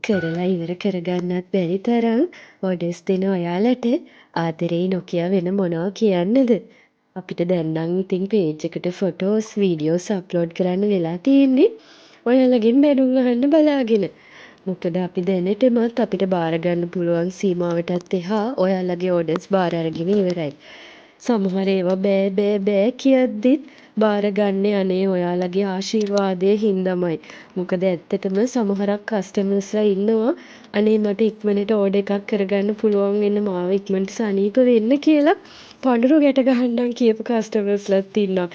කරලා ඉවර කරගන්නත් බැරි තරම් ඔඩර්ස් දෙන ඔයාලට ආදරේ නොකියා වෙන මොනවා කියන්නද? අපිට දැන් නම් ඉතින් පේජ් එකට ෆොටෝස්, වීඩියෝස් අප්ලෝඩ් කරන්න වෙලා තියෙන්නේ ඔයාලගෙන් බැනුම් අහන්න බලාගෙන. මොකද අපි දැනටමත් අපිට බාර ගන්න පුළුවන් සීමාවටත් එහා ඔයාලගේ ඔඩර්ස් බාර අරගෙන ඉවරයි. සමහර ඒවා බෑ බෑ බෑ කියද්දිත් බාරගන්නේ අනේ ඔයාලගේ ආශිර්වාදය හින්දාමයි. මොකද ඇත්තටම සමහරක් කස්ටමර්ස්ලා ඉන්නවා අනේ මට ඉක්මනට ඕඩර් එකක් කරගන්න පුළුවන් වෙන්න මාව ඉක්මනට සනීප වෙන්න කියලා පඳුරු ගැට ගහන්නම් කියපු කස්ටමර්ස්ලාත් ඉන්නවා.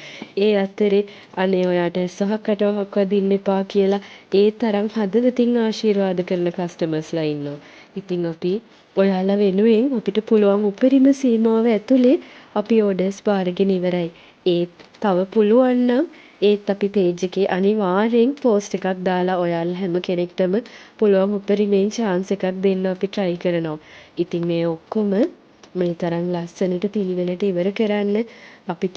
ඒ අතරේ අනේ ඔයාට සහ කටවහක් වදින්න එපා කියලා ඒ තරම් හදවතින් ආශිර්වාද කරන කස්ටමර්ස්ලා ඉන්නවා. ඉතින් අපි ඔයාලා වෙනුවෙන් අපිට පුළුවන් උපරිම සීමාව ඇතුලේ අපි ඕඩර්ස් බාරගෙන ඉවරයි. ඒත් තව පුළුවන් නම් ඒත් අපි පේජ් එකේ අනිවාර්යෙන් පෝස්ට් එකක් දාලා ඔයාලා හැම කෙනෙක්ටම පුළුවන් උපරිමයෙන් chance එකක් දෙන්න අපි try කරනවා. ඉතින් මේ ඔක්කොම මේ තරම් ලස්සනට පිළිවෙලට ඉවර කරන්න අපිට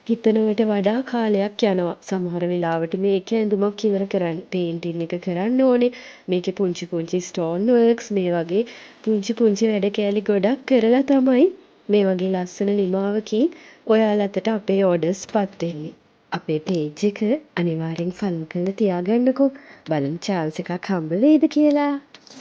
හිතනවට වඩා කාලයක් යනවා. සමහර වෙලාවට මේකේ ඇඳුමක් ඉවර කරන්න පේන්ටින් එක කරන්න ඕනේ. මේකේ පුංචි පුංචි ස්ටෝන් වර්ක්ස් මේ වගේ පුංචි පුංචි වැඩ කෑලි ගොඩක් කරලා තමයි මේ වගේ ලස්සන නිමාවකින් ඔයාලට අපේ ඕඩර්ස් පත් වෙන්නේ. අපේ පේජ් එක අනිවාර්යෙන් ෆලෝ කරලා තියාගන්නකෝ. බලමු chance එකක් හම්බ වෙයිද කියලා.